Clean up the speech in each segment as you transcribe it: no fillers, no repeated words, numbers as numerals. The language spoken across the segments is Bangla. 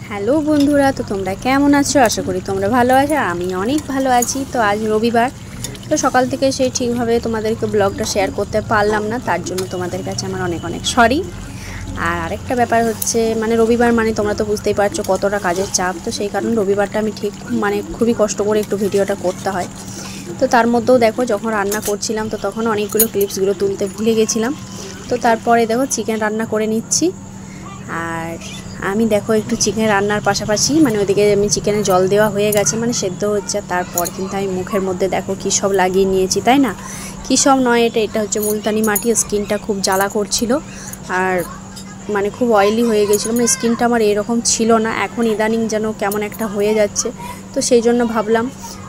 হ্যালো বন্ধুরা, তো তোমরা কেমন আছো? আশা করি তোমরা ভালো আছো আর আমি অনেক ভালো আছি। তো আজ রবিবার, তো সকাল থেকে সেই ঠিকভাবে তোমাদেরকে ব্লগটা শেয়ার করতে পারলাম না, তার জন্য তোমাদের কাছে আমার অনেক অনেক সরি। আর আরেকটা ব্যাপার হচ্ছে, মানে রবিবার মানে তোমরা তো বুঝতেই পারছো কতটা কাজের চাপ, তো সেই কারণে রবিবারটা আমি ঠিক খুবই কষ্ট করে একটু ভিডিওটা করতে হয়। তো তার মধ্যেও দেখো, যখন রান্না করছিলাম তো তখন অনেকগুলো ক্লিপসগুলো তুলতে ভুলে গেছিলাম। তো তারপরে দেখো চিকেন রান্না করে নিচ্ছি। আর আমি দেখো একটু চিকেন রান্নার পাশাপাশি ওইদিকে আমি চিকেনে জল দেওয়া হয়ে গেছে, সেদ্ধ হচ্ছে। তারপর কিন্তু আমি মুখের মধ্যে দেখো কী সব লাগিয়ে নিয়েছি, তাই না? কী সব নয়, এটা হচ্ছে মুলতানি মাটি। স্কিনটা খুব জ্বালা করছিল আর খুব অয়েলি হয়ে গেছিলো। স্কিনটা আমার এরকম ছিল না, এখন ইদানিং যেন কেমন একটা হয়ে যাচ্ছে। তো সেই জন্য ভাবলাম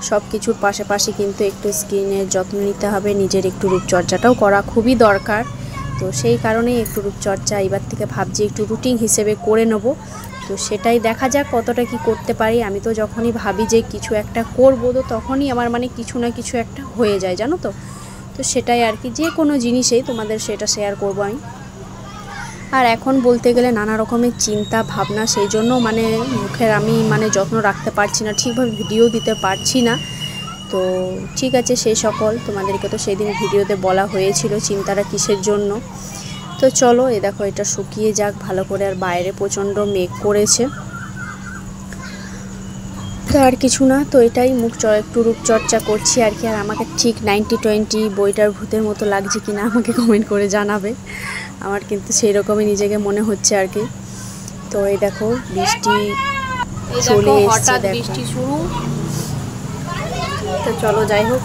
সব কিছুর পাশাপাশি কিন্তু একটু স্কিনের যত্ন নিতে হবে, নিজের একটু রূপচর্চাটাও করা খুবই দরকার। তো সেই কারণেই একটু রূপচর্চা এবার থেকে ভাবছি একটু রুটিন হিসেবে করে নেব। তো সেটাই দেখা যাক কতটা কি করতে পারি। আমি তো যখনই ভাবি যে কিছু একটা করব, তো তখনই আমার কিছু না কিছু একটা হয়ে যায়, জানো তো। তো সেটাই আর কি, যে কোনো জিনিসেই তোমাদের সেটা শেয়ার করব আমি। আর এখন বলতে গেলে নানা রকমের চিন্তা ভাবনা, সেই জন্য মুখের আমি যত্ন রাখতে পারছি না, ঠিকভাবে ভিডিও দিতে পারছি না। তো ঠিক আছে, সেই সকল তোমাদেরকে তো সেই দিন ভিডিওতে বলা হয়েছিল চিন্তাটা কিসের জন্য। তো চলো, দেখো এটা শুকিয়ে যাক ভালো করে। আর বাইরে প্রচণ্ড মেঘ করেছে, তো আর কিছু না। তো এটাই একটু রূপচর্চা করছি আর কি। আর আমাকে ঠিক 90-20 বইটার ভূতের মতো লাগছে কিনা আমাকে কমেন্ট করে জানাবে। আমার কিন্তু সেই রকমই নিজেকে মনে হচ্ছে আর কি। তো এই দেখো বৃষ্টি চলে এসেছে, বৃষ্টি শুরু। তো চলো যাই হোক,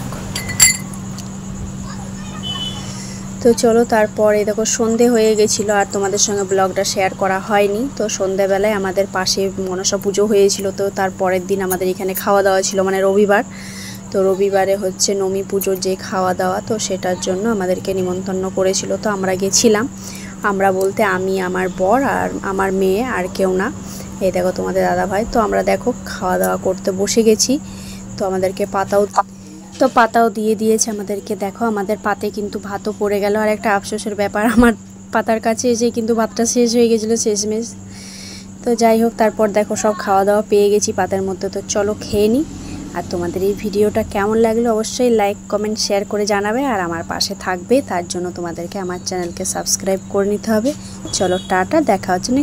তো চলো তারপরে দেখো সন্ধে হয়ে গেছিলো আর তোমাদের সঙ্গে ব্লগটা শেয়ার করা হয়নি। তো সন্ধেবেলায় আমাদের পাশে মনসা পুজো হয়েছিল, তো তারপরের দিন আমাদের এখানে খাওয়া দাওয়া ছিল, রবিবার। তো রবিবারে হচ্ছে নবমী পুজোর যে খাওয়া দাওয়া, তো সেটার জন্য আমাদেরকে নিমন্ত্রণ করেছিল। তো আমরা গেছিলাম, আমরা বলতে আমি, আমার বর আর আমার মেয়ে, আর কেউ না। এই দেখো তোমাদের দাদা ভাই। তো আমরা দেখো খাওয়া দাওয়া করতে বসে গেছি। তো আমাদেরকে পাতাও দিয়ে দিয়েছে আমাদেরকে। দেখো আমাদের পাতে কিন্তু ভাতও পড়ে গেল। আর একটা আফসোসের ব্যাপার, আমার পাতার কাছে এসে কিন্তু ভাতটা শেষ হয়ে গেছিলো শেষমেশ। তো যাই হোক, তারপর দেখো সব খাওয়া দাওয়া পেয়ে গেছি পাতের মধ্যে। তো চলো খেয়ে নিই। আর তোমাদের এই ভিডিওটা কেমন লাগলো অবশ্যই লাইক কমেন্ট শেয়ার করে জানাবে, আর আমার পাশে থাকবে। তার জন্য তোমাদেরকে আমার চ্যানেলকে সাবস্ক্রাইব করে নিতে হবে। চলো টাটা, দেখা হচ্ছে নেক্সট